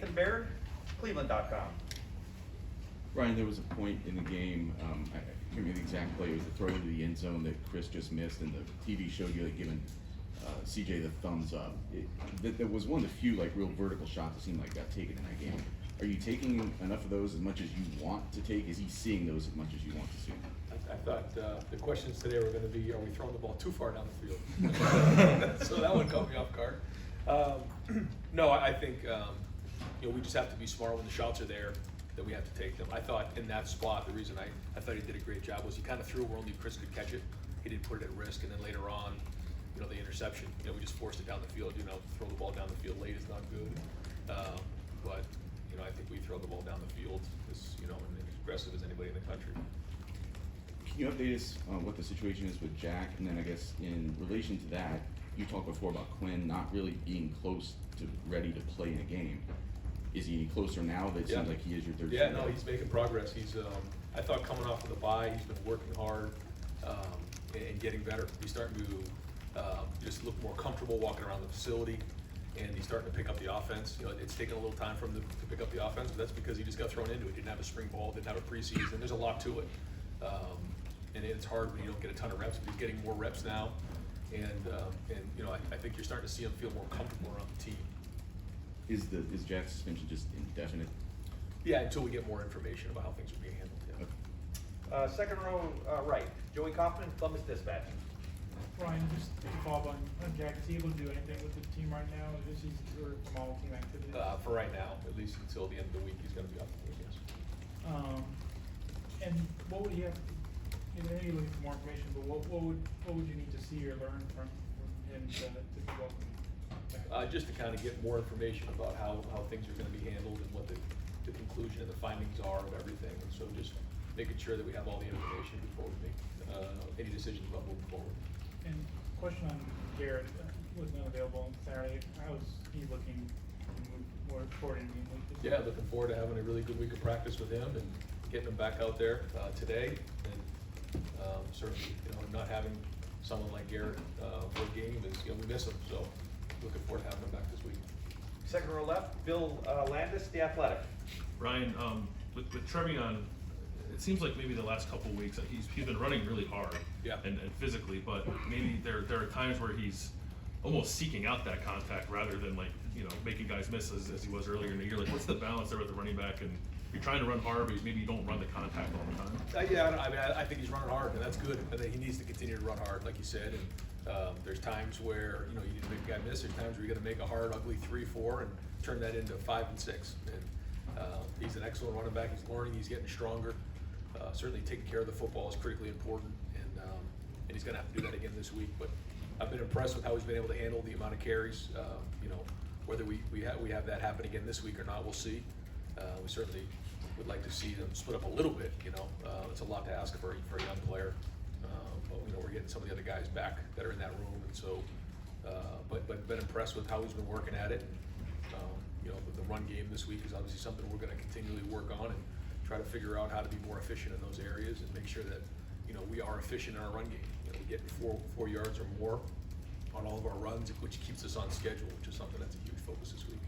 Nathan Baird, Cleveland.com. Ryan, there was a point in the game, I can't remember the exact play, it was a throw into the end zone that Chris just missed, and the TV showed you like giving CJ the thumbs up. That was one of the few like real vertical shots that seemed like got taken in that game. Are you taking enough of those as much as you want to take? Is he seeing those as much as you want to see? I thought the questions today were going to be, are we throwing the ball too far down the field? So that one caught me off guard. No, I think we just have to be smart when the shots are there, that we have to take them. I thought in that spot, the reason I thought he did a great job was he kind of threw where only Chris could catch it. He didn't put it at risk, and then later on, the interception, we just forced it down the field. Throw the ball down the field late is not good. But I think we throw the ball down the field as aggressive as anybody in the country. Can you update us on what the situation is with Jack? And then I guess in relation to that, you talked before about Quinn not really being close to ready to play in a game. Is he any closer now? That seems like he is your third. Yeah, no, he's making progress. He's I thought coming off of the bye, he's been working hard and getting better. He's starting to just look more comfortable walking around the facility, and he's starting to pick up the offense. It's taken a little time for him to pick up the offense, but that's because he just got thrown into it. Didn't have a spring ball, didn't have a preseason. There's a lot to it, and it's hard when you don't get a ton of reps. But he's getting more reps now, and I think you're starting to see him feel more comfortable around the team. Is Jack's suspension just indefinite? Yeah, until we get more information about how things are being handled. Yeah. Okay. Second row right, Joey Kaufman, Columbus Dispatch. Ryan, just to follow up on Jack, is he able to do anything with the team right now? Is he from all team activities? For right now, at least until the end of the week, he's going to be off the team, yes. And what would he have? I know you're looking for more information, but what would you need to see or learn from him to be welcome back? Just to kind of get more information about how things are going to be handled and what the conclusion and the findings are of everything. And so just making sure that we have all the information before we make any decisions about moving forward. And question on Garrett, was not available on Saturday. How is he looking to move more forward in game week? Yeah, looking forward to having a really good week of practice with him and getting him back out there today. And certainly, not having someone like Garrett for a game is, we miss him. So looking forward to having him back this week. Second row left, Bill Landis, The Athletic. Ryan, with Trevion, it seems like maybe the last couple of weeks he's been running really hard, Yeah. and physically, but maybe there are times where he's almost seeking out that contact rather than making guys miss as he was earlier in the year. Like, what's the balance there with the running back? And you're trying to run hard, but maybe you don't run the contact all the time. I think he's running hard, and that's good. And he needs to continue to run hard, like you said. And there's times where you need to make a guy miss. There's times where you're going to make a hard, ugly 3-4 and turn that into 5 and 6. And he's an excellent running back. He's learning. He's getting stronger. Certainly taking care of the football is critically important, and he's going to have to do that again this week. But I've been impressed with how he's been able to handle the amount of carries. Whether we have that happen again this week or not, we'll see. We certainly would like to see them split up a little bit. It's a lot to ask for a young player, but we're getting some of the other guys back that are in that room, and so. But been impressed with how he's been working at it. The run game this week is obviously something we're going to continually work on and try to figure out how to be more efficient in those areas and make sure that we are efficient in our run game. We get 4 yards or more on all of our runs, which keeps us on schedule, which is something that's a huge focus this week.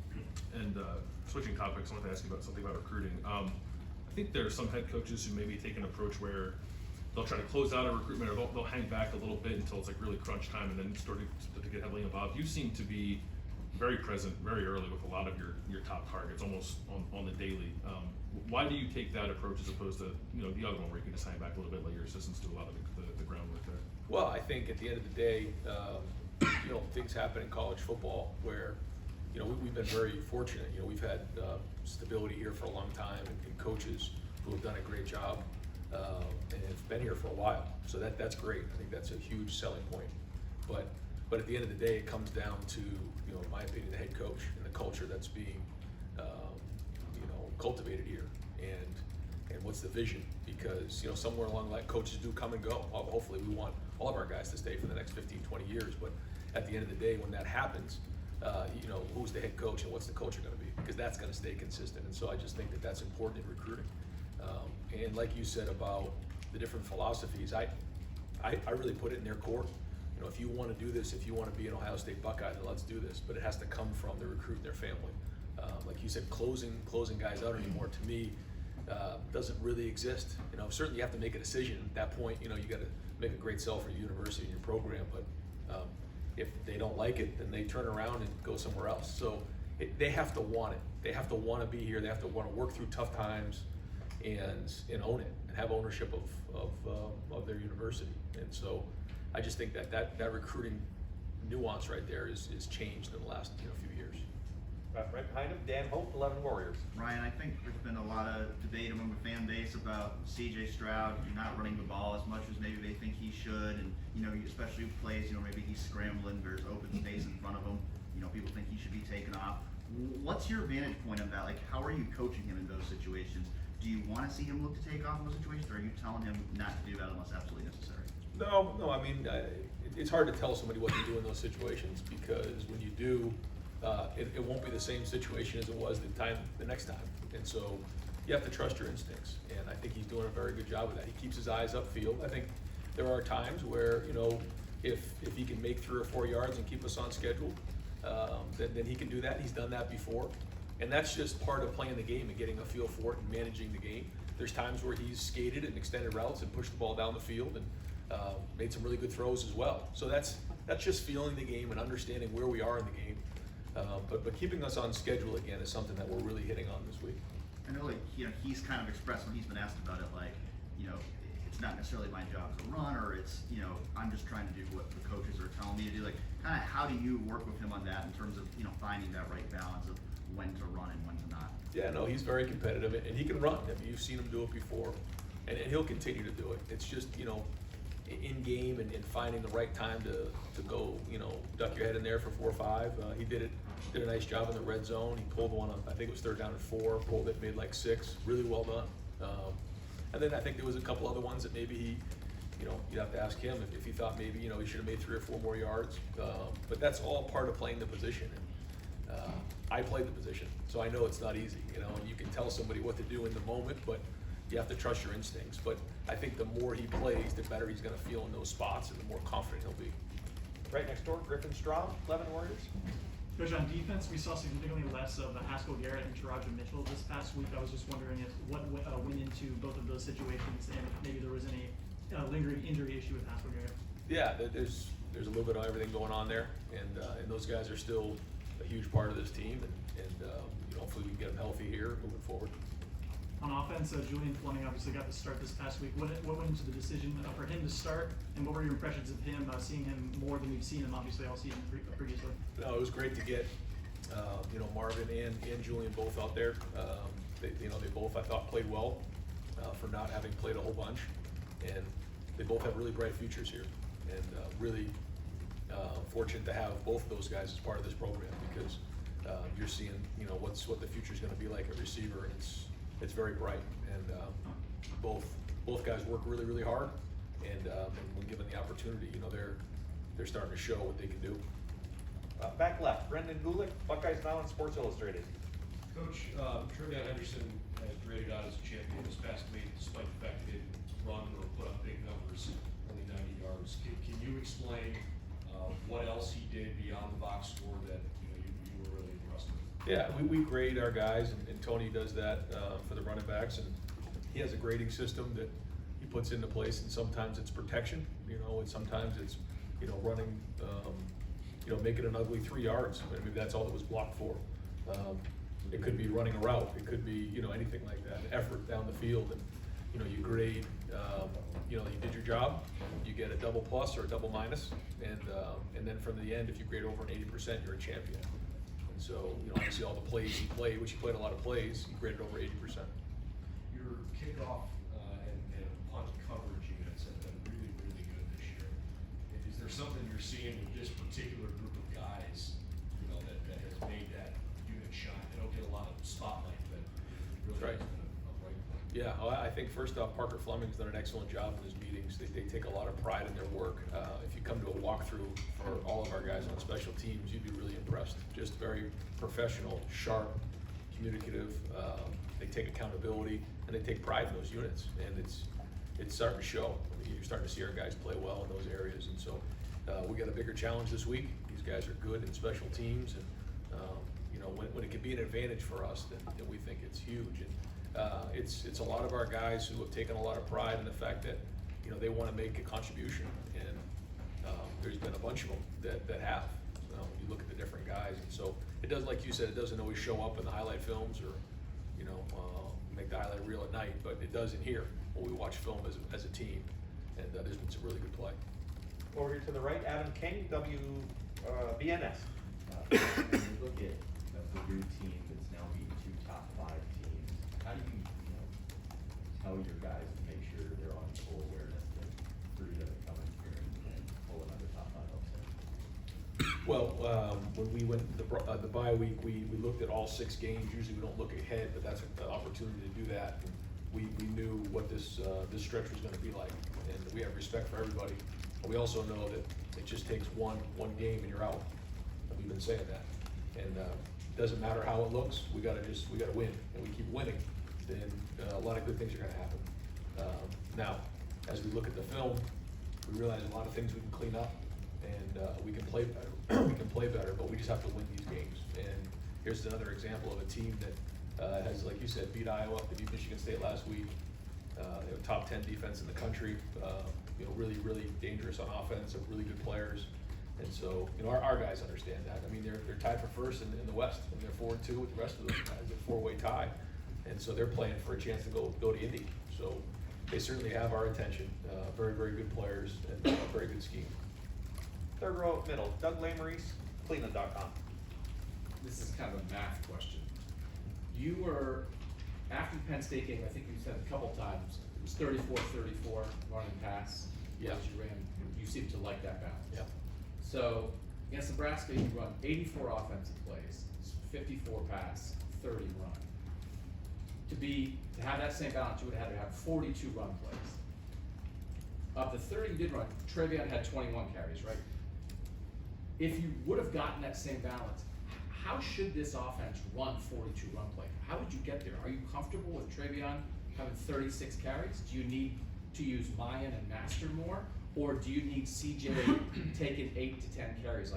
And switching topics, I want to ask you about something about recruiting. I think there are some head coaches who maybe take an approach where they'll try to close out a recruitment, or they'll hang back a little bit until it's like really crunch time, and then start to get heavily involved. You seem to be very present very early with a lot of your top targets, almost on the daily. Why do you take that approach as opposed to the other one where you can just hang back a little bit, let your assistants do a lot of the groundwork there? Well, I think at the end of the day, things happen in college football where we've been very fortunate. We've had stability here for a long time, and coaches who have done a great job and have been here for a while. So that's great. I think that's a huge selling point. But at the end of the day, it comes down to, in my opinion, the head coach and the culture that's being cultivated here, and what's the vision? Because somewhere along the line, coaches do come and go. Hopefully, we want all of our guys to stay for the next 15, 20 years. But at the end of the day, when that happens, who's the head coach and what's the culture going to be? Because that's going to stay consistent. And so I just think that that's important in recruiting. And like you said about the different philosophies, I really put it in their court. If you want to do this, if you want to be an Ohio State Buckeye, then let's do this. But it has to come from the recruit and their family. like you said, closing guys out anymore, to me, doesn't really exist. You know, certainly you have to make a decision at that point. You know, you got to make a great sell for your university and your program, but if they don't like it, then they turn around and go somewhere else. So they have to want it. They have to want to be here. They have to want to work through tough times and own it and have ownership of their university. And so I just think that recruiting nuance right there is changed in the last few years. Right behind him, Dan Hope, 11 Warriors. Ryan, I think there's been a lot of debate among the fan base about CJ Stroud not running the ball as much as maybe they think he should, and especially with plays, maybe he's scrambling, there's open space in front of him. People think he should be taken off. What's your vantage point on that? Like, how are you coaching him in those situations? Do you want to see him look to take off in those situations, or are you telling him not to do that unless absolutely necessary? No. I mean, it's hard to tell somebody what to do in those situations, because when you do, it won't be the same situation as it was the next time. And so you have to trust your instincts. And I think he's doing a very good job of that. He keeps his eyes upfield. I think there are times where, if he can make 3 or 4 yards and keep us on schedule, then he can do that. He's done that before. And that's just part of playing the game and getting a feel for it and managing the game. There's times where he's skated and extended routes and pushed the ball down the field and made some really good throws as well. So that's just feeling the game and understanding where we are in the game. But keeping us on schedule again is something that we're really hitting on this week. I know, he's kind of expressed when he's been asked about it, it's not necessarily my job to run, or it's, I'm just trying to do what the coaches are telling me to do. Like, kind of how do you work with him on that in terms of, finding that right balance of when to run and when to not? Yeah, no, he's very competitive, and he can run. I mean, you've seen him do it before, and he'll continue to do it. It's just, in game and finding the right time to go, duck your head in there for 4 or 5. He did a nice job in the red zone. He pulled one on, I think it was 3rd down and 4, pulled it, made like 6. Really well done. And then I think there was a couple other ones that maybe he, you'd have to ask him if he thought maybe, he should have made 3 or 4 more yards. But that's all part of playing the position. And I played the position, so I know it's not easy. You can tell somebody what to do in the moment, but you have to trust your instincts. But I think the more he plays, the better he's going to feel in those spots and the more confident he'll be. Right next door, Griffin Strom, 11 Warriors. Coach, on defense, we saw significantly less of Haskell Garrett and Taraja Mitchell this past week. I was just wondering what went into both of those situations, and if maybe there was any lingering injury issue with Haskell Garrett. Yeah, there's a little bit of everything going on there, and those guys are still a huge part of this team, and hopefully we can get them healthy here moving forward. On offense, Julian Fleming obviously got the start this past week. What went into the decision for him to start, and what were your impressions of him, seeing him more than we've seen him obviously all season previously? No, it was great to get Marvin and Julian both out there. They both, I thought, played well for not having played a whole bunch, and they both have really bright futures here, and really fortunate to have both of those guys as part of this program, because you're seeing what the future is going to be like at receiver, and it's very bright, and both guys work really, really hard, and when given the opportunity, they're starting to show what they can do. Back left, Brendan Gulick, Buckeyes Now and Sports Illustrated. Coach, Trevion Henderson has graded out as a champion this past week, despite the fact he didn't run or put up big numbers, only 90 yards. Can you explain what else he did beyond the box score that you were really impressed with? Yeah, we grade our guys, and Tony does that for the running backs, and he has a grading system that he puts into place, and sometimes it's protection, and sometimes it's running, making an ugly 3 yards. I mean, that's all it was blocked for. It could be running a route, it could be anything like that, effort down the field, and you grade. You did your job, you get a double plus or a double minus, and then from the end, if you grade over an 80%, you're a champion. And so, obviously all the plays he played, which he played a lot of plays, he graded over 80%. Your kickoff and punt coverage units have been really, really good this year. Is there something you're seeing with this particular group of guys, that has made that unit shine? They don't get a lot of spotlight, but really Right. has been a bright point. Yeah, well, I think first off, Parker Fleming's done an excellent job in his meetings. They take a lot of pride in their work. If you come to a walkthrough for all of our guys on special teams, you'd be really impressed. Just very professional, sharp, communicative. They take accountability, and they take pride in those units. And it's starting to show. You're starting to see our guys play well in those areas. And so we got a bigger challenge this week. These guys are good in special teams, and know, when it can be an advantage for us, then we think it's huge. And it's a lot of our guys who have taken a lot of pride in the fact that, you know, they want to make a contribution, and there's been a bunch of them that have. When you look at the different guys, and so it doesn't, like you said, it doesn't always show up in the highlight films or, you know, make the highlight reel at night, but it does in here when we watch film as a team, and there's been some really good play. Over here to the right, Adam King, BNS. When you look at the Purdue team that's now beaten 2 top 5 teams, how do you, tell your guys to make sure they're on full awareness that Purdue doesn't come in here and pull another top 5 upset? Well, when we went the bye week, we looked at all 6 games. Usually we don't look ahead, but that's an opportunity to do that. We knew what this stretch was going to be like, and we have respect for everybody. But we also know that it just takes one game and you're out. And we've been saying that, and doesn't matter how it looks. We gotta win, and we keep winning. Then a lot of good things are going to happen. Now, as we look at the film, we realize a lot of things we can clean up, and we can play better. We can play better, but we just have to win these games. And here's another example of a team that has, like you said, beat Iowa, they beat Michigan State last week. They have a top 10 defense in the country. Really, really dangerous on offense. Have really good players, and so our guys understand that. I mean, they're tied for first in the West, and they're 4-2 with the rest of those guys. They're 4-way tie, and so they're playing for a chance to go to Indy. So they certainly have our attention. Very, very good players and a very good scheme. Third row middle, Doug Lamerise, Cleveland.com. This is kind of a math question. You were, after the Penn State game, I think you said a couple times, it was 34-34 running pass. Yeah. As you ran, you seemed to like that balance. Yeah. So against Nebraska, you run 84 offensive plays, 54 pass, 30 run. To have that same balance, you would have had to have 42 run plays. Of the 30 you did run, Trevion had 21 carries, right? If you would have gotten that same balance, how should this offense run 42 run play? How would you get there? Are you comfortable with Trevion having 36 carries? Do you need to use Mayan and Master more? Or do you need CJ taking 8 to 10 carries?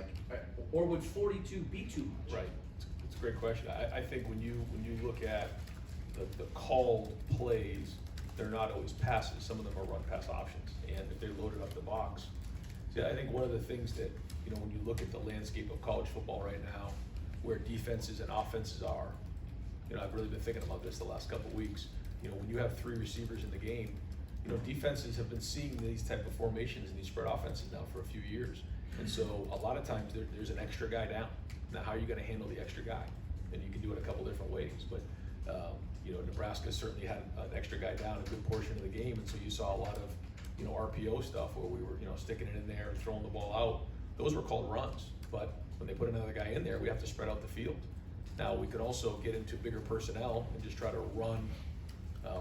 Or would 42 be too much? Right. It's a great question. I think when you look at the called plays, they're not always passes. Some of them are run pass options, and if they're loaded up the box. See, I think one of the things that, when you look at the landscape of college football right now, where defenses and offenses are, I've really been thinking about this the last couple of weeks. When you have 3 receivers in the game, defenses have been seeing these type of formations and these spread offenses now for a few years. And so a lot of times there's an extra guy down. Now, how are you going to handle the extra guy? And you can do it a couple different ways. But, Nebraska certainly had an extra guy down a good portion of the game. And so you saw a lot of, RPO stuff where we were, sticking it in there and throwing the ball out. Those were called runs. But when they put another guy in there, we have to spread out the field. Now, we could also get into bigger personnel and just try to run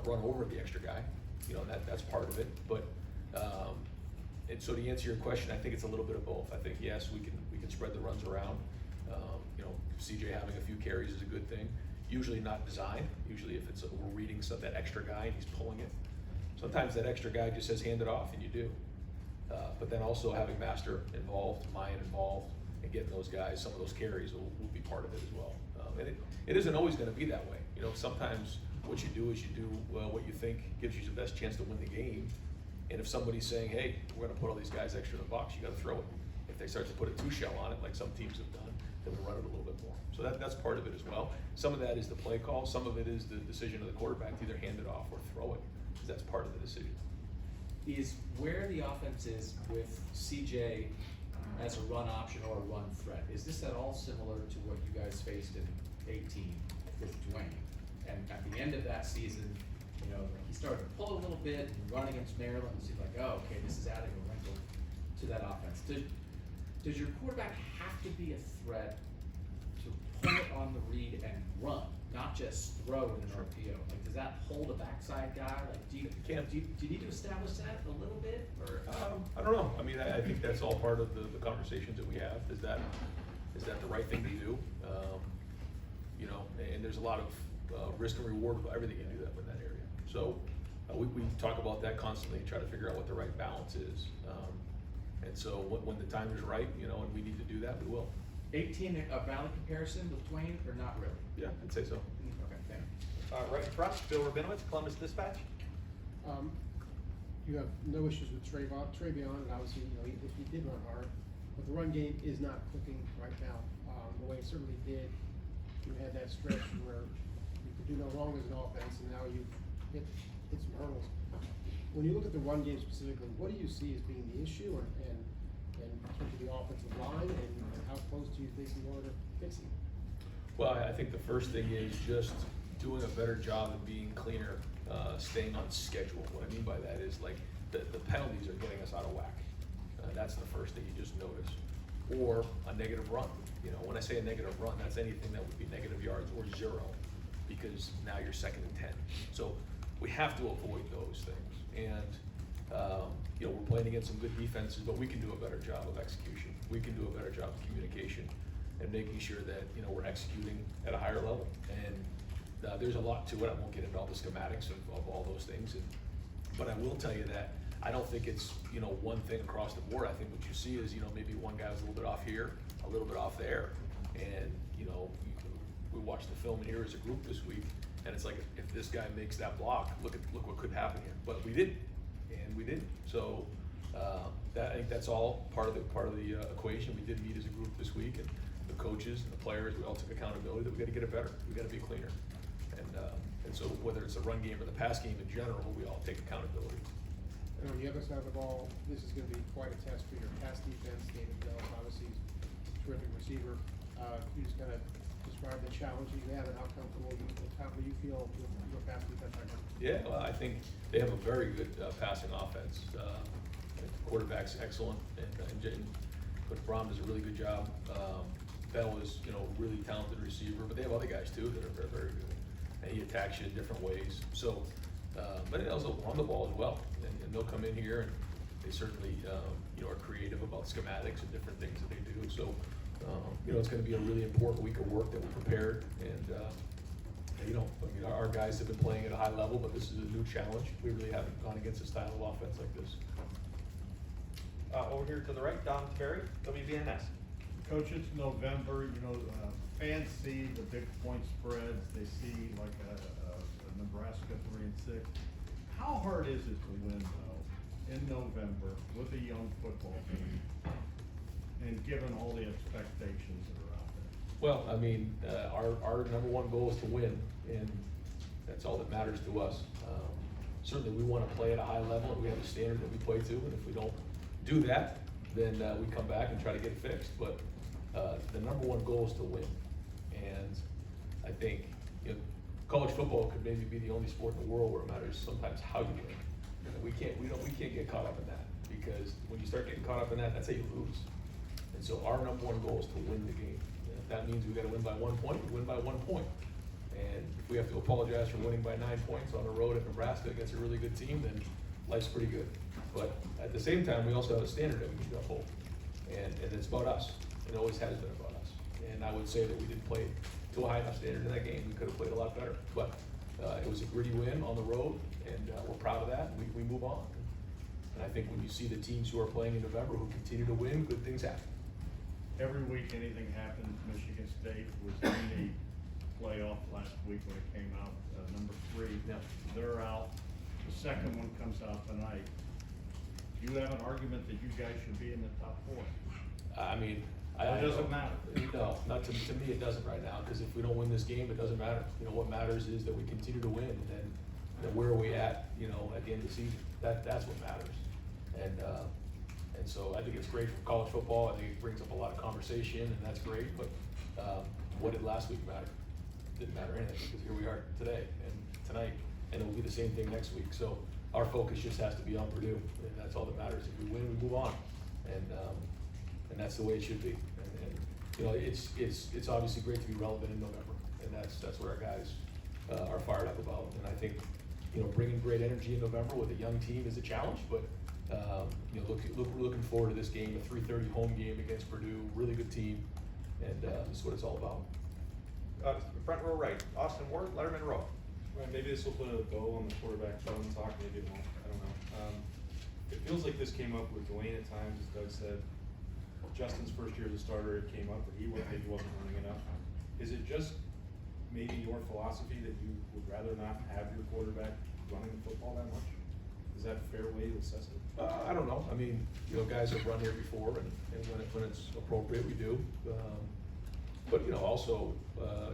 over the extra guy. That's part of it. But and so to answer your question, I think it's a little bit of both. I think yes, we can spread the runs around. CJ having a few carries is a good thing. Usually not designed. Usually if we're reading that extra guy and he's pulling it. Sometimes that extra guy just says hand it off, and you do. But then also having Master involved, Mayan involved, and getting those guys, some of those carries will be part of it as well. And it isn't always going to be that way. Sometimes what you do is you do what you think gives you the best chance to win the game. And if somebody's saying, hey, we're going to put all these guys extra in the box, you got to throw it. If they start to put a 2-shell on it, like some teams have done, then we run it a little bit more. So that's part of it as well. Some of that is the play call. Some of it is the decision of the quarterback to either hand it off or throw it, because that's part of the decision. Is where the offense is with CJ as a run option or a run threat, is this at all similar to what you guys faced in 18 with Dwayne? And at the end of that season, he started to pull a little bit and run against Maryland, and seemed like, oh, okay, this is adding a wrinkle to that offense. Does your quarterback have to be a threat to pull it on the read and run, not just throw in an RPO? Does that hold a backside guy? Do you need to establish that a little bit? Or I don't know. I mean, I think that's all part of the conversations that we have. Is that the right thing to do? And there's a lot of risk and reward with everything you do that in that area. So we talk about that constantly and try to figure out what the right balance is. And so when the time is right, and we need to do that, we will. 18 a valid comparison with Dwayne, or not really? Yeah, I'd say so. Okay, thank you. Right in front, Bill Rabinowitz, Columbus Dispatch. You have no issues with Travion, and obviously, if he did run hard, but the run game is not clicking right now, the way it certainly did. You had that stretch where you could do no wrong as an offense, and now you've hit some hurdles. When you look at the run game specifically, what do you see as being the issue, and in terms of the offensive line, and how close do you think you are to fixing it? Well, I think the first thing is just doing a better job of being cleaner, staying on schedule. What I mean by that is like the penalties are getting us out of whack. That's the first thing you just notice. Or a negative run. When I say a negative run, that's anything that would be negative yards or 0, because now you're 2nd and 10. So we have to avoid those things. And we're playing against some good defenses, but we can do a better job of execution. We can do a better job of communication and making sure that we're executing at a higher level. And there's a lot to it. I won't get into all the schematics of all those things. But I will tell you that I don't think it's one thing across the board. I think what you see is maybe one guy was a little bit off here, a little bit off there, and we watched the film here as a group this week, and it's like if this guy makes that block, look what could happen here. But we didn't, and we didn't. So I think that's all part of the equation. We did meet as a group this week, and the coaches and the players, we all took accountability that we got to get it better. We got to be cleaner, and so whether it's the run game or the pass game in general, we all take accountability. And on the other side of the ball, this is gonna be quite a test for your pass defense. David Bell, obviously, is a terrific receiver. You just gotta describe the challenge you have and how comfortable you feel with your pass defense right now. Yeah, well, I think they have a very good passing offense. The quarterback's excellent, and Coach Braun does a really good job. Bell is, a really talented receiver, but they have other guys too that are very, very good. And he attacks you in different ways. So, but they also run the ball as well. And they'll come in here and they certainly, are creative about schematics and different things that they do. So, it's going to be a really important week of work that we're prepared. And, our guys have been playing at a high level, but this is a new challenge. We really haven't gone against a style of offense like this. Over here to the right, Don Terry, WBNS. Coach, it's November, fans see the big point spreads, they see like a Nebraska 3-6. How hard is it to win though, in November with a young football team? And given all the expectations that are out there? Well, I mean, our number one goal is to win, and that's all that matters to us. Certainly we want to play at a high level, and we have a standard that we play to, and if we don't do that, then we come back and try to get it fixed. But the number one goal is to win. And I think college football could maybe be the only sport in the world where it matters sometimes how you win. We can't get caught up in that, because when you start getting caught up in that, that's how you lose. And so our number one goal is to win the game. And if that means we got to win by 1 point, we win by 1 point. And if we have to apologize for winning by 9 points on the road at Nebraska against a really good team, then life's pretty good. But at the same time, we also have a standard that we need to uphold. And it's about us. It always has been about us. And I would say that we didn't play to a high enough standard in that game. We could have played a lot better. But it was a gritty win on the road, and we're proud of that. We move on. And I think when you see the teams who are playing in November who continue to win, good things happen. Every week anything happens. Michigan State was in the playoff last week when it came out, number 3. Yeah. They're out. The second one comes out tonight. Do you have an argument that you guys should be in the top 4? I mean, It doesn't matter. No, not to me. It doesn't right now, because if we don't win this game, it doesn't matter. What matters is that we continue to win, and then where are we at? At the end of the season, that's what matters. And so I think it's great for college football. I think it brings up a lot of conversation, and that's great. But what did last week matter? Didn't matter anything, because here we are today and tonight, and it'll be the same thing next week. So our focus just has to be on Purdue, and that's all that matters. If we win, we move on, and that's the way it should be. And it's obviously great to be relevant in November, and that's what our guys are fired up about. And I think bringing great energy in November with a young team is a challenge, but looking forward to this game, a 3:30 home game against Purdue, really good team, and that's what it's all about. Front row right, Austin Ward, Letterman Row. Right, maybe this will put a bow on the quarterback phone talk, maybe it won't, I don't know. It feels like this came up with Dwayne at times, as Doug said. Justin's first year as a starter, it came up that he maybe wasn't running enough. Is it just maybe your philosophy that you would rather not have your quarterback running the football that much? Is that a fair way to assess it? I don't know. I mean, guys have run here before, and when it's appropriate, we do. But also,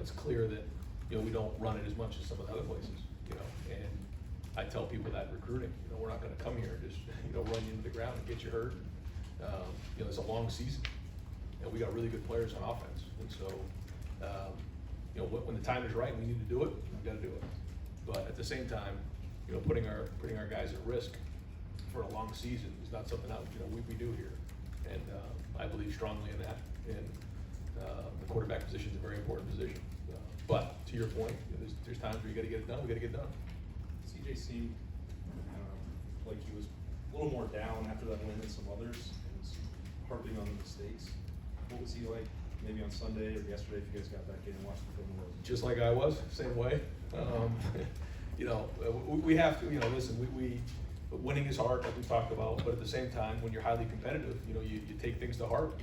it's clear that we don't run it as much as some of the other places. And I tell people that recruiting, we're not going to come here and just run you into the ground and get you hurt. It's a long season, and we got really good players on offense, and so when the time is right, we need to do it. We got to do it. But at the same time, putting our guys at risk for a long season is not something that we do here, and I believe strongly in that. And the quarterback position is a very important position. But to your point, there's times where you got to get it done. We got to get it done. CJ seemed like he was a little more down after that win than some others, and was harping on the mistakes. What was he like maybe on Sunday or yesterday if you guys got back in and watched the film? Just like I was, same way. We have to, listen, we winning is hard, like we talked about, but at the same time, when you're highly competitive, you take things to heart.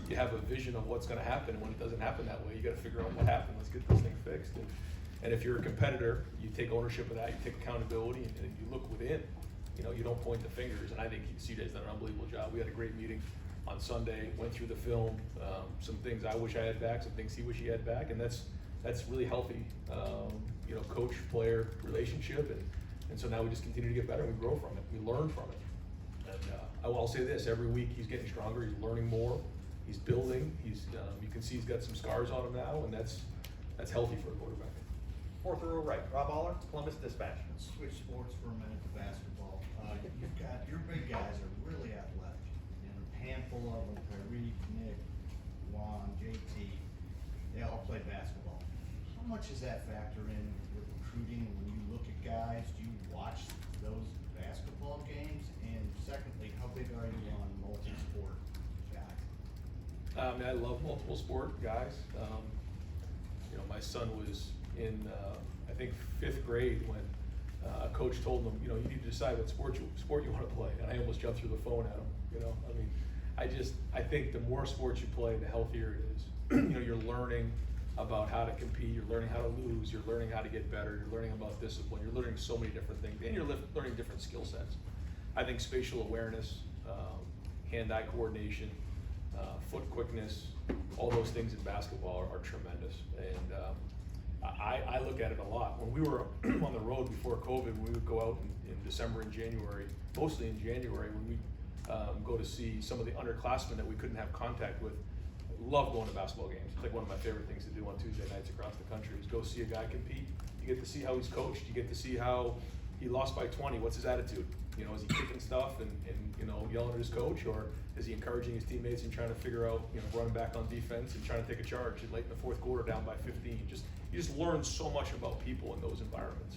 You have a vision of what's going to happen, and when it doesn't happen that way, you got to figure out what happened. Let's get this thing fixed. And if you're a competitor, you take ownership of that, you take accountability, and you look within. You don't point the fingers, and I think CJ's done an unbelievable job. We had a great meeting on Sunday, went through the film, some things I wish I had back, some things he wish he had back, and that's really healthy, coach-player relationship, and so now we just continue to get better, we grow from it, we learn from it. And I'll say this, every week he's getting stronger, he's learning more, he's building, you can see he's got some scars on him now, and that's healthy for a quarterback. Fourth row right, Rob Aller, Columbus Dispatch. Switch sports for a minute to basketball. You've got, your big guys are really athletic. A handful of them, Tyrique, Nick, Juan, JT, they all play basketball. How much does that factor in with recruiting when you look at guys? Do you watch those basketball games? And secondly, how big are you on multi-sport guys? I love multiple sport guys. My son was in, I think, 5th grade when a coach told him, you need to decide what sport you want to play. And I almost jumped through the phone at him, I think the more sports you play, the healthier it is. You're learning about how to compete, you're learning how to lose, you're learning how to get better, you're learning about discipline, you're learning so many different things, and you're learning different skill sets. I think spatial awareness, hand-eye coordination, foot quickness, all those things in basketball are tremendous. And I look at it a lot. When we were on the road before COVID, we would go out in December and January, mostly in January, when we go to see some of the underclassmen that we couldn't have contact with. Love going to basketball games. It's like one of my favorite things to do on Tuesday nights across the country is go see a guy compete. You get to see how he's coached. You get to see how he lost by 20. What's his attitude? Is he kicking stuff and yelling at his coach, or is he encouraging his teammates and trying to figure out, running back on defense and trying to take a charge late in the 4th quarter down by 15. You just learn so much about people in those environments.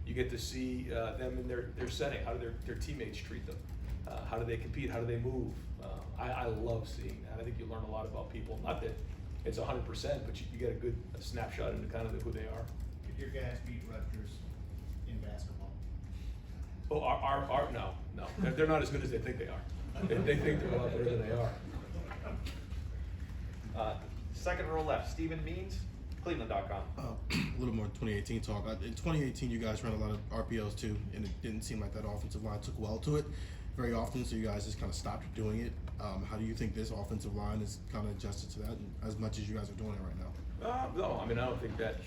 You get to see them in their setting. How do their teammates treat them? How do they compete? How do they move? I love seeing that. I think you learn a lot about people. Not that it's 100%, but you get a snapshot into kind of who they are. Could your guys beat Rutgers in basketball? Oh, no. They're not as good as they think they are. They think they're a lot better than they are. Second row left, Stephen Means, Cleveland.com. A little more 2018 talk. In 2018, you guys ran a lot of RPOs too, and it didn't seem like that offensive line took well to it very often, so you guys just kind of stopped doing it. How do you think this offensive line is kind of adjusted to that as much as you guys are doing it right now? No, I don't think that,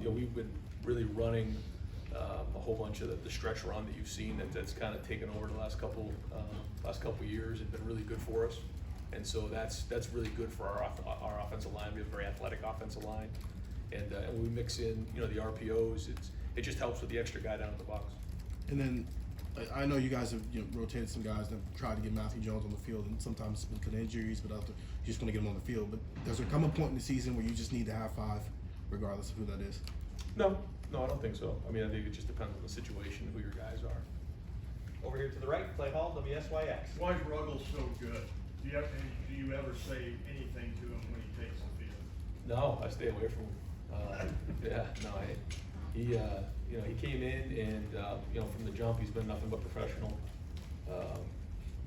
we've been really running a whole bunch of the stretch run that you've seen that's kind of taken over the last couple years and been really good for us. And so that's really good for our offensive line. We have a very athletic offensive line, and when we mix in the RPOs, it just helps with the extra guy down in the box. And then I know you guys have rotated some guys and have tried to get Matthew Jones on the field, and sometimes it's been good injuries, but you just want to get him on the field. But does there come a point in the season where you just need to have 5, regardless of who that is? No, I don't think so. I think it just depends on the situation, who your guys are. Over here to the right, Clay Hall, WSYX. Why is Ruggles so good? Do you ever say anything to him when he takes the field? No, I stay away from him. He came in and from the jump he's been nothing but professional.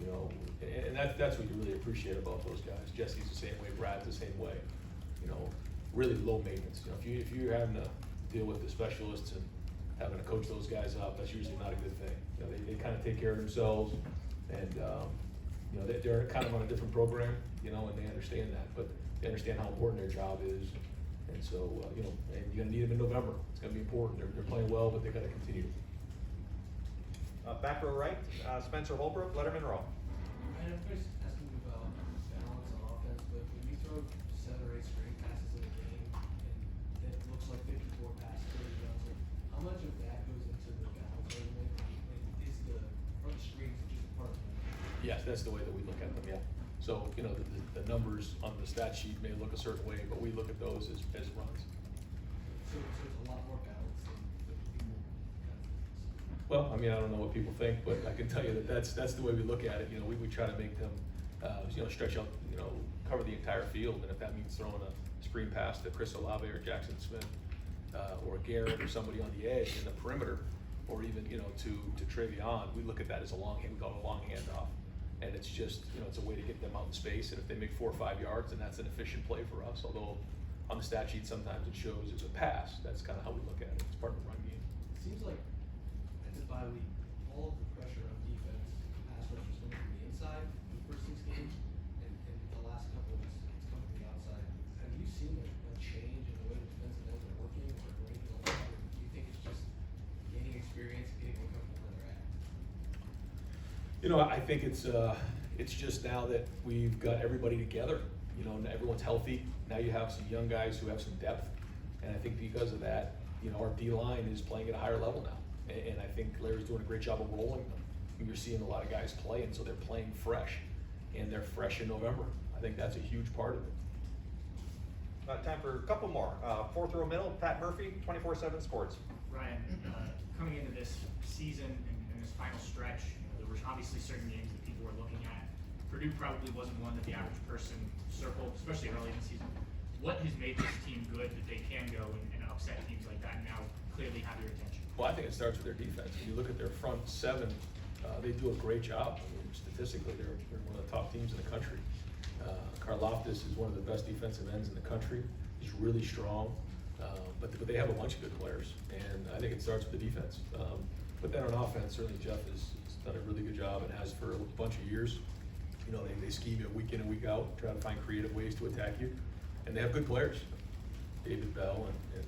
you know, and that's what you really appreciate about those guys. Jesse's the same way, Brad's the same way, you know, really low maintenance. You know, if you're having to deal with the specialists and having to coach those guys up, that's usually not a good thing. You know, they kind of take care of themselves, and you know, they're kind of on a different program, you know, and they understand that, but they understand how important their job is. And so, you know, and you're gonna need them in November. It's gonna be important. They're playing well, but they gotta continue. Back row right, Spencer Holbrook, Letterman Row. I know Chris asking you about balance on offense, but when you throw 7 or 8 screen passes in a game, and it looks like 54 passes, 30 yards, like, how much of that goes into the balance argument? And is the front screens just part of it? Yes, that's the way that we look at them, yeah. So, you know, the numbers on the stat sheet may look a certain way, but we look at those as runs. So it's a lot more balance than people kind of think. Well, I mean, I don't know what people think, but I can tell you that that's the way we look at it. You know, we try to make them, you know, stretch out, you know, cover the entire field, and if that means throwing a screen pass to Chris Olave or Jackson Smith, or Garrett or somebody on the edge in the perimeter, or even, you know, to Travion, we look at that as a long hand, we call it a long handoff. And it's just, you know, it's a way to get them out in space, and if they make 4 or 5 yards, then that's an efficient play for us, although on the stat sheet, sometimes it shows as a pass. That's kind of how we look at it. It's part of the run game. It seems like at the bye week, all of the pressure on defense, pass rush is coming from the inside in the first 6 games, and the last couple of weeks, it's coming from the outside. Have you seen a change in the way the defensive ends are working, or anything like that, or do you think it's just gaining experience, getting more comfortable where they're at? You know, I think it's just now that we've got everybody together, you know, and everyone's healthy. Now you have some young guys who have some depth, and I think because of that, you know, our D-line is playing at a higher level now. And I think Larry's doing a great job of rolling them. You're seeing a lot of guys play, and so they're playing fresh, and they're fresh in November. I think that's a huge part of it. Time for a couple more. 4th row middle, Pat Murphy, 24/7 Sports. Ryan, coming into this season and this final stretch, you know, there were obviously certain games that people were looking at. Purdue probably wasn't one that the average person circled, especially early in the season. What has made this team good that they can go and upset teams like that and now clearly have your attention? Well, I think it starts with their defense. When you look at their front 7, they do a great job. I mean, statistically, they're one of the top teams in the country. Karlaftis is one of the best defensive ends in the country. He's really strong, but they have a bunch of good players, and I think it starts with the defense. But then on offense, certainly Jeff has done a really good job and has for a bunch of years. You know, they scheme you week in and week out, try to find creative ways to attack you, and they have good players. David Bell and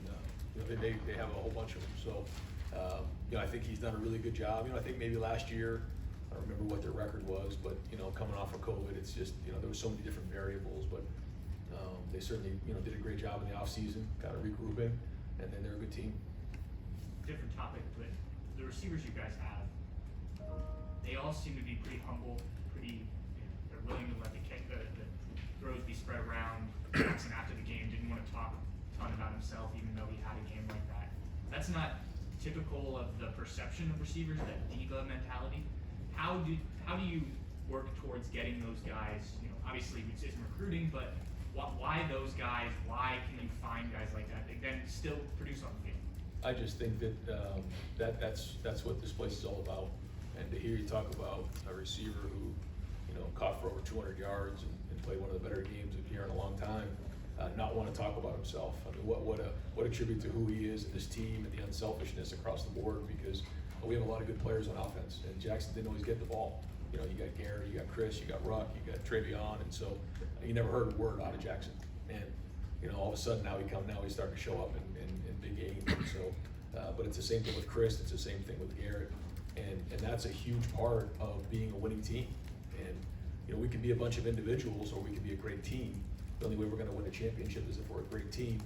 you know, they have a whole bunch of them. So, you know, I think he's done a really good job. You know, I think maybe last year, I don't remember what their record was, but, you know, coming off of COVID, it's just, you know, there were so many different variables, but they certainly, you know, did a great job in the offseason, kind of regrouping, and then they're a good team. Different topic, but the receivers you guys have, they all seem to be pretty humble, pretty, you know, they're willing to let the throws be spread around. Jackson after the game didn't want to talk a ton about himself, even though he had a game like that. That's not typical of the perception of receivers, that diva mentality. How do you work towards getting those guys, you know, obviously it's in recruiting, but why those guys? Why can you find guys like that then still produce on the field? I just think that that's what this place is all about. And to hear you talk about a receiver who, you know, caught for over 200 yards and played one of the better games of here in a long time, not want to talk about himself. I mean, what a tribute to who he is and his team and the unselfishness across the board, because we have a lot of good players on offense, and Jackson didn't always get the ball. You know, you got Garrett, you got Chris, you got Ruck, you got Travion, and so you never heard a word out of Jackson. And you know, all of a sudden now he's starting to show up in big games. And so, but it's the same thing with Chris. It's the same thing with Garrett, and that's a huge part of being a winning team. And you know, we can be a bunch of individuals, or we can be a great team. The only way we're going to win a championship is if we're a great team,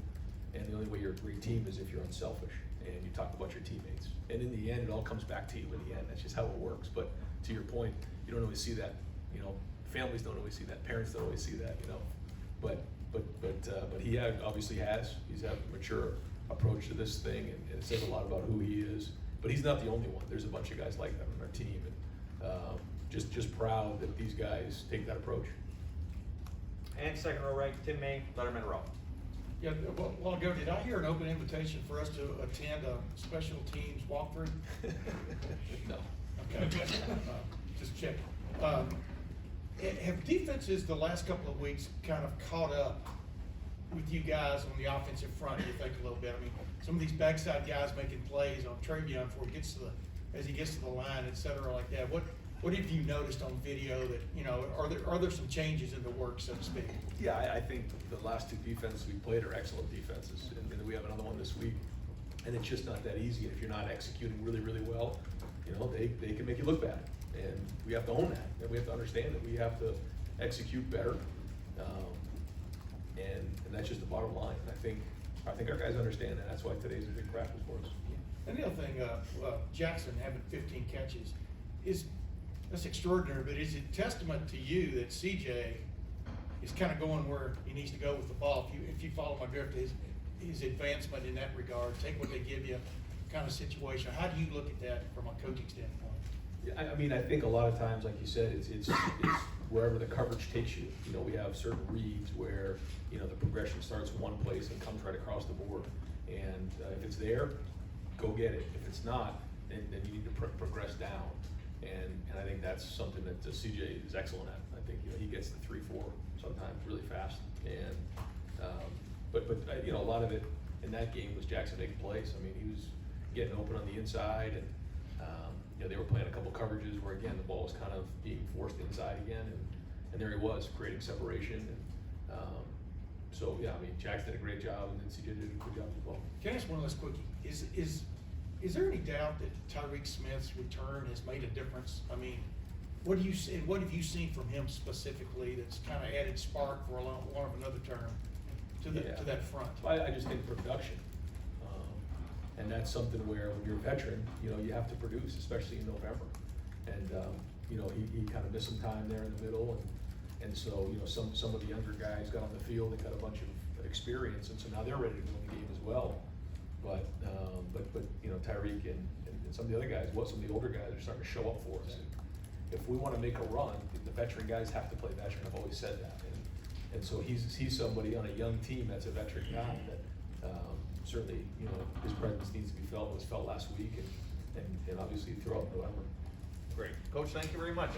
and the only way you're a great team is if you're unselfish and you talk about your teammates. And in the end, it all comes back to you in the end. That's just how it works. But to your point, you don't always see that. You know, families don't always see that. Parents don't always see that. You know, but he obviously has. He's had a mature approach to this thing, and it says a lot about who he is. But he's not the only one. There's a bunch of guys like that on our team, and just proud that these guys take that approach. And 2nd row right, Tim May, Letterman Row. Yeah, a while ago, did I hear an open invitation for us to attend a special teams walkthrough? No. Okay. Just check. Have defenses the last couple of weeks kind of caught up with you guys on the offensive front, you think, a little bit? I mean, some of these backside guys making plays on Travion before he gets to as he gets to the line, et cetera, like that. What have you noticed on video that, you know, are there some changes in the work, so to speak? Yeah, I think the last two defenses we played are excellent defenses, and we have another one this week. And it's just not that easy. If you're not executing really, really well, you know, they can make you look bad. And we have to own that, and we have to understand that we have to execute better. And that's just the bottom line. I think our guys understand that. That's why today's a big practice for us. And the other thing, Jackson having 15 catches that's extraordinary, but is it testament to you that CJ is kind of going where he needs to go with the ball? If you follow my drift, his advancement in that regard, take what they give you kind of situation. How do you look at that from a coaching standpoint? Yeah, I mean, I think a lot of times, like you said, it's wherever the coverage takes you. You know, we have certain reads where, you know, the progression starts in one place and comes right across the board. And if it's there, go get it. If it's not, then you need to progress down. And I think that's something that CJ is excellent at. I think, you know, he gets the 3-4 sometimes really fast. And but you know, a lot of it in that game was Jackson making plays. I mean, he was getting open on the inside, and you know, they were playing a couple coverages where, again, the ball was kind of being forced inside again, and there he was creating separation. And so yeah, I mean, Jackson did a great job, and then CJ did a good job as well. Can I ask one last quickie? Is there any doubt that Tyrique Smith's return has made a difference? I mean, what have you seen from him specifically that's kind of added spark, for one of another term, to that front? I just think production, and that's something where when you're a veteran, you know, you have to produce, especially in November. And you know, he kind of missed some time there in the middle, and so, you know, some of the younger guys got on the field and got a bunch of experience, and so now they're ready to go in the game as well. But you know, Tyrique and some of the other guys, some of the older guys are starting to show up for us. If we want to make a run, the veteran guys have to play veteran. I've always said that. And so he's somebody on a young team that's a veteran guy that certainly, you know, his presence needs to be felt. It was felt last week, and obviously throughout November. Great. Coach, thank you very much.